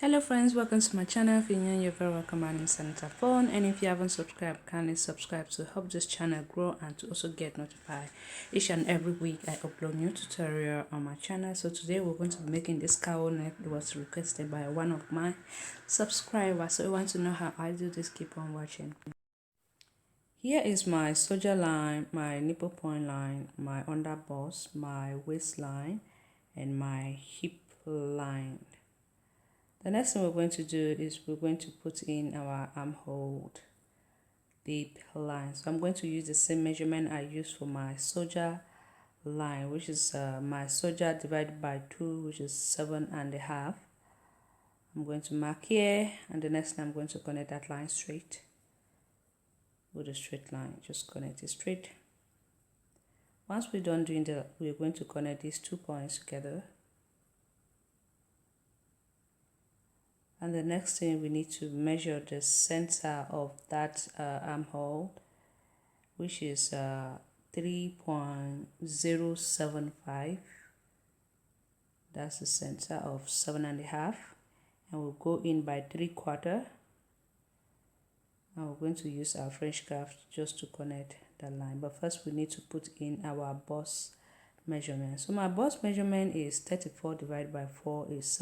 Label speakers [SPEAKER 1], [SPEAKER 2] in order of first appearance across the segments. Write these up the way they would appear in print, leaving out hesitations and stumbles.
[SPEAKER 1] Hello friends, welcome to my channel. If you're new, you're very welcome. My name is Anita, and if you haven't subscribed, kindly subscribe to help this channel grow and to also get notified each and every week I upload new tutorial on my channel. So today we're going to be making this cowl neck. It was requested by one of my subscribers. So if you want to know how I do this, keep on watching. Here is my soldier line, my nipple point line, my underbust, my waistline, and my hip line. The next thing we're going to do is we're going to put in our armhole deep line. So I'm going to use the same measurement I used for my soldier line, which is my soldier divided by 2, which is 7.5. I'm going to mark here, and the next thing I'm going to connect that line straight with a straight line. Just connect it straight. Once we're done doing that, we're going to connect these 2 points together. And the next thing, we need to measure the center of that armhole, which is 3.075. That's the center of 7.5, and we'll go in by 3/4. And we're going to use our French cuff just to connect the line. But first, we need to put in our bust measurement. So my bust measurement is 34 divided by 4 is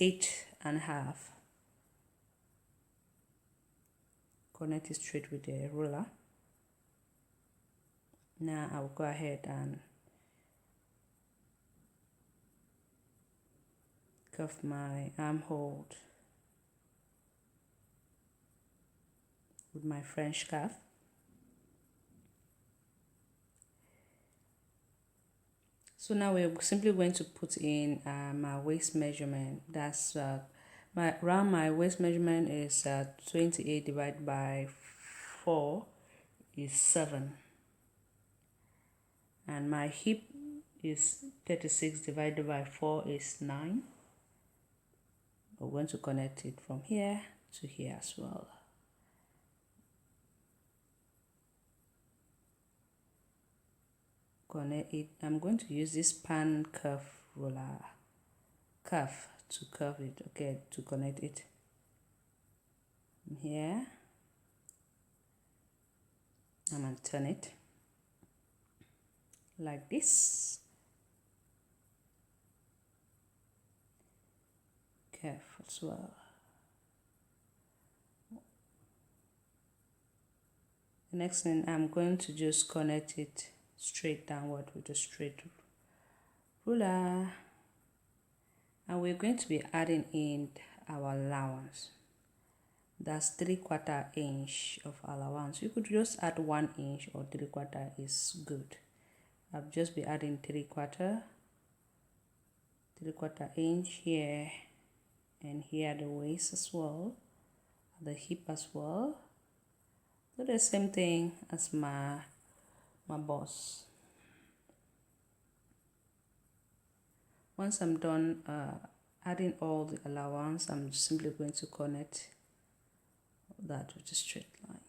[SPEAKER 1] 8.5. Connect it straight with the ruler. Now I'll go ahead and cuff my armhole with my French cuff. So now we're simply going to put in my waist measurement. That's my waist measurement is 28 divided by 4 is 7, and my hip is 36 divided by 4 is 9. We're going to connect it from here to here as well. Connect it. I'm going to use this pan curve ruler curve to curve it, okay, to connect it here. I'm going to turn it like this. Curve as well. The next thing, I'm going to just connect it straight downward with a straight ruler, and we're going to be adding in our allowance. That's 3/4 inch of allowance. You could just add 1 inch or 3/4 is good. I'll just be adding 3/4 inch here, and here the waist as well, the hip as well. Do the same thing as my bust. Once I'm done adding all the allowance, I'm simply going to connect that with a straight line.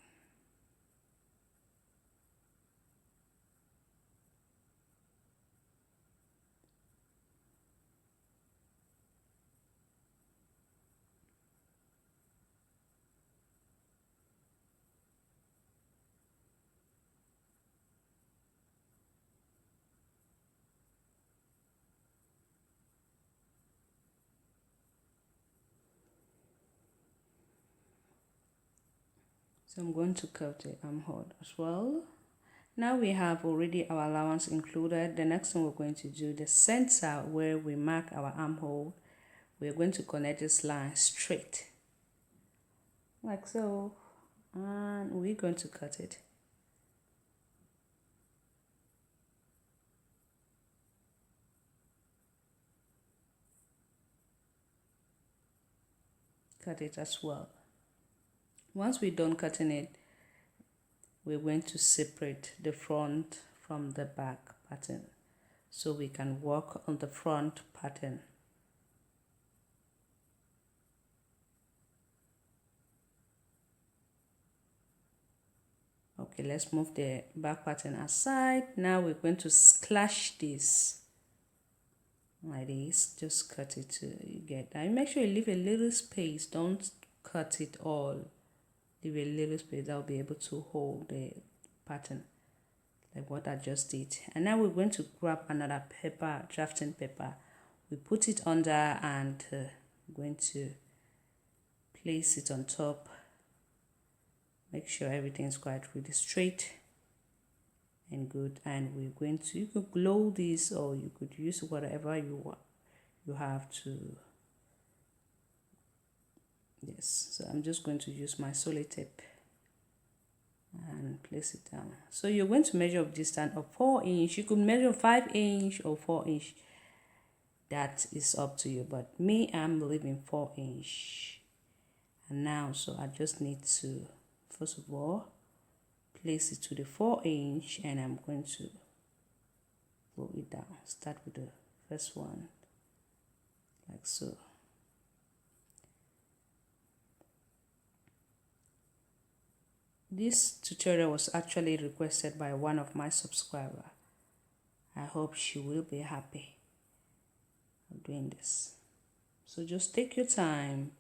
[SPEAKER 1] So I'm going to curve the armhole as well. Now we have already our allowance included. The next thing we're going to do, the center where we mark our armhole, we're going to connect this line straight like so, and we're going to cut it. Cut it as well. Once we're done cutting it, we're going to separate the front from the back pattern so we can work on the front pattern. Okay, let's move the back pattern aside. Now we're going to clash this like this. Just cut it to you get that. Make sure you leave a little space. Don't cut it all. Leave a little space that will be able to hold the pattern, like what I just did. And now we're going to grab another paper, drafting paper. We put it under and going to place it on top. Make sure everything is quite really straight and good. And we're going to, you could glue this, or you could use whatever you have to. Yes, so I'm just going to use my solid tape and place it down. So you're going to measure up distance of 4 inch. You could measure 5 inch or 4 inch. That is up to you, but me, I'm leaving 4 inch. And now, so I just need to, first of all, place it to the 4 inch, and I'm going to glue it down. Start with the first one, like so. This tutorial was actually requested by one of my subscribers. I hope she will be happy of doing this. So just take your time.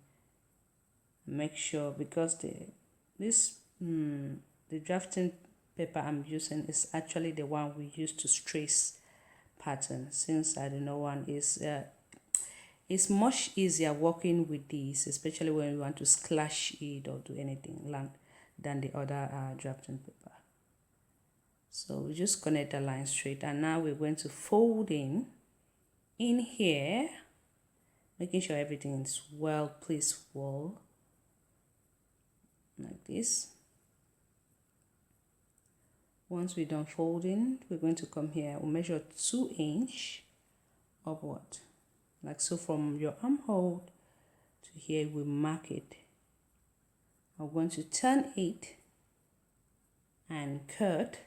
[SPEAKER 1] Make sure, because the drafting paper I'm using is actually the one we use to trace pattern. Since I don't know one is it's much easier working with these, especially when you want to splash it or do anything than the other drafting paper. So we just connect the line straight, and now we're going to fold in here, making sure everything is well placed, like this. Once we're done folding, we're going to come here. We'll measure 2 inch upward, like so. From your armhole to here, we mark it. I'm going to turn it and cut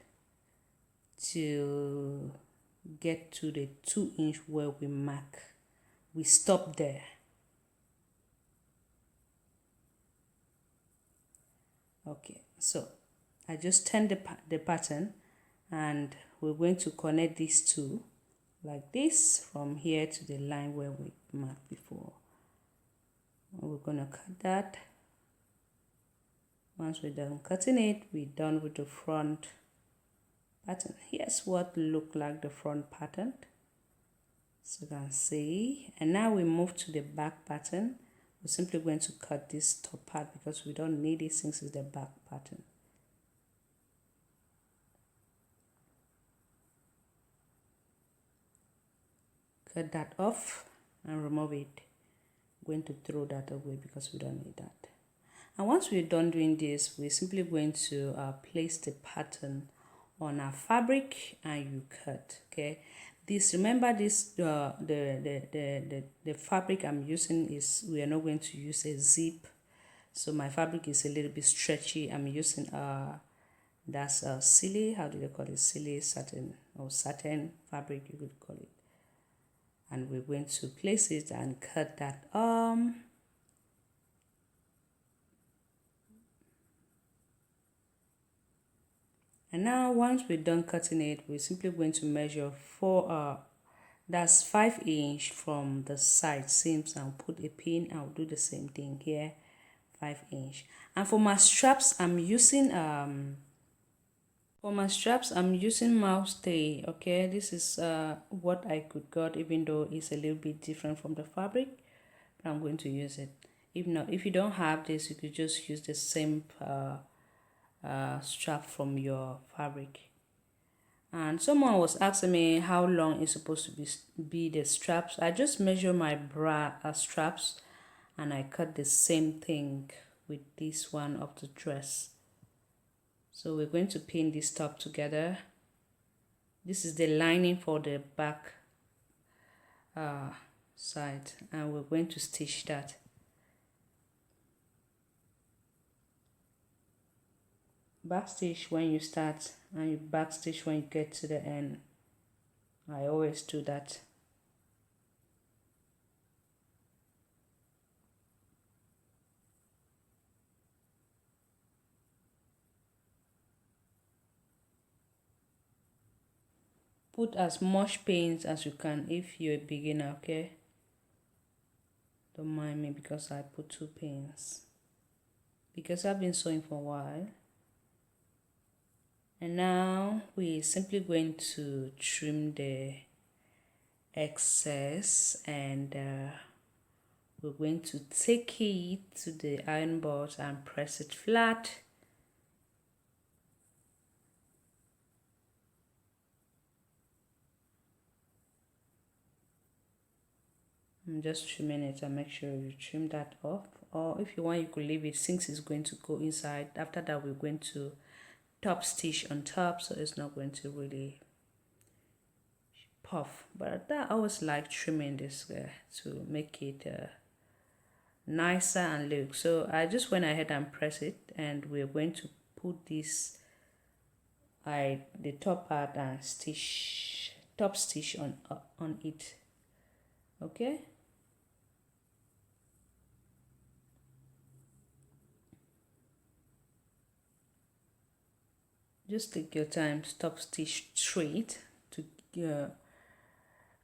[SPEAKER 1] to get to the 2 inch where we mark. We stop there. Okay, so I just turned the pattern, and we're going to connect these two like this from here to the line where we marked before. And we're going to cut that. Once we're done cutting it, we're done with the front pattern. Here's what look like the front pattern, so you can see. And now we move to the back pattern. We're simply going to cut this top part because we don't need it since it's the back pattern. Cut that off and remove it. I'm going to throw that away because we don't need that. And once we're done doing this, we're simply going to place the pattern on our fabric, and you cut. Okay, remember this the fabric I'm using is, we are not going to use a zip, so my fabric is a little bit stretchy. I'm using that's silly, how do they call it, silly satin or satin fabric, you could call it. And we're going to place it and cut that and now once we're done cutting it, we're simply going to measure that's 5 inch from the side seams, and put a pin. I'll do the same thing here, 5 inch. And for my straps, I'm using mouse stay. Okay, this is what I could got, even though it's a little bit different from the fabric, but I'm going to use it. If you don't have this, you could just use the same strap from your fabric. And someone was asking me how long is supposed to be the straps. I just measure my bra straps, and I cut the same thing with this one of the dress. So we're going to pin this top together. This is the lining for the back side, and we're going to stitch that. Back stitch when you start, and you back stitch when you get to the end. I always do that. put as much pains as you can if you're a beginner, okay? Don't mind me because I put 2 pins. Because I've been sewing for a while. And now we're simply going to trim the excess, and we're going to take it to the iron board and press it flat. I'm just trimming it, and make sure you trim that off, or if you want you could leave it since it's going to go inside. After that we're going to top stitch on top, so it's not going to really puff. But I always like trimming this to make it nicer and look. So I just went ahead and press it, and we're going to put this the top part and top stitch on it. Okay, just take your time, top stitch straight to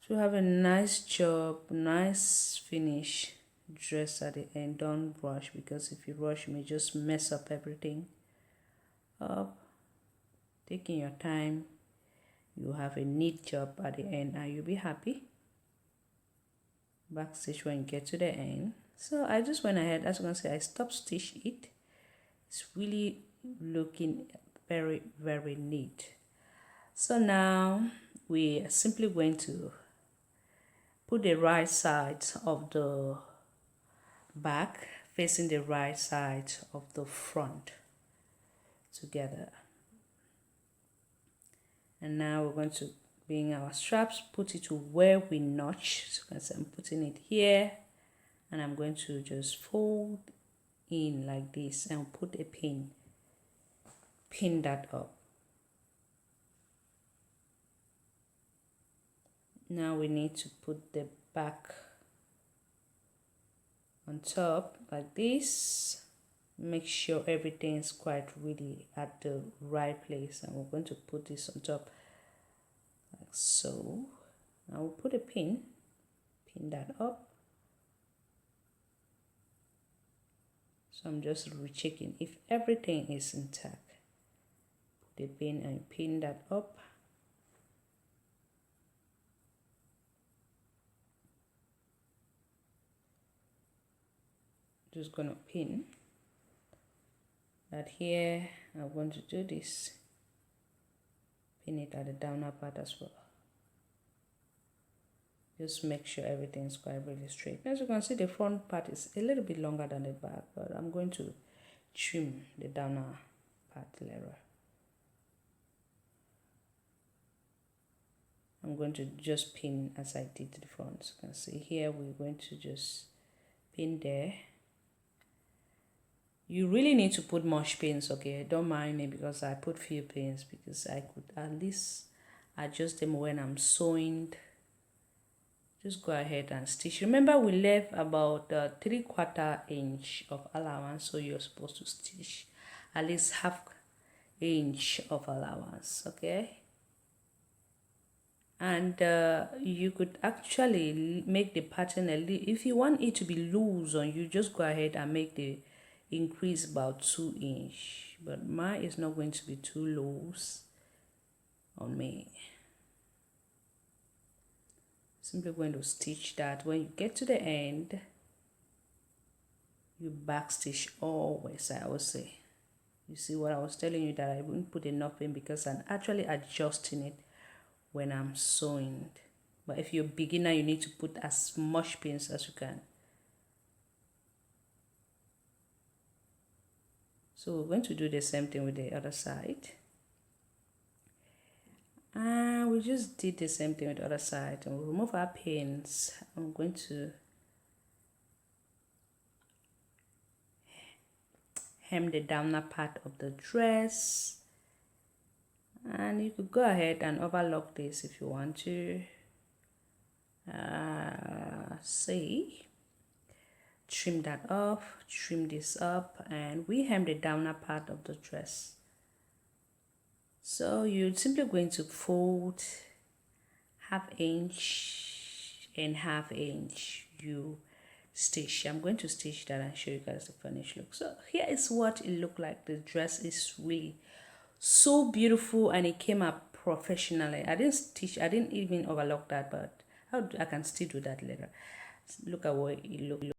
[SPEAKER 1] have a nice job, nice finish dress at the end. Don't rush, because if you rush you may just mess up everything up. Taking your time, you have a neat job at the end and you'll be happy. Back stitch when you get to the end. So I just went ahead, as you can see, I stop stitch it. It's really looking very, very neat. So now we are simply going to put the right side of the back facing the right side of the front together. And now we're going to bring our straps, put it to where we notch. So you can see I'm putting it here, and I'm going to just fold in like this and put a pin that up. Now we need to put the back on top like this. Make sure everything is quite really at the right place, and we're going to put this on top like so. Now we'll put a pin that up. So I'm just rechecking if everything is intact. Put the pin and pin that up. Just gonna pin that here. I'm going to do this, pin it at the downer part as well. Just make sure everything is quite really straight. As you can see, the front part is a little bit longer than the back, but I'm going to trim the downer part later. I'm going to just pin as I did to the front. So you can see here we're going to just pin there. You really need to put much pins, okay? Don't mind me because I put few pins because I could at least adjust them when I'm sewing. Just go ahead and stitch. Remember, we left about 3/4 inch of allowance, so you're supposed to stitch at least 1/2 inch of allowance, okay? And you could actually make the pattern a little, if you want it to be loose on you, just go ahead and make the increase about 2 inch, but mine is not going to be too loose on me. Simply going to stitch that. When you get to the end, you back stitch always. I always say, you see what I was telling you, that I wouldn't put enough in because I'm actually adjusting it when I'm sewing. But if you're a beginner, you need to put as much pins as you can. So we're going to do the same thing with the other side. And we just did the same thing with the other side, and we'll remove our pins. I'm going to hem the downer part of the dress, and you could go ahead and overlock this if you want to. See, trim that off, trim this up, and we hem the downer part of the dress. So you're simply going to fold 1/2 inch and 1/2 inch you stitch. I'm going to stitch that and show you guys the finished look. So here is what it looked like. The dress is really so beautiful and it came up professionally. I didn't even overlook that, but I can still do that later. Look at what it looked like.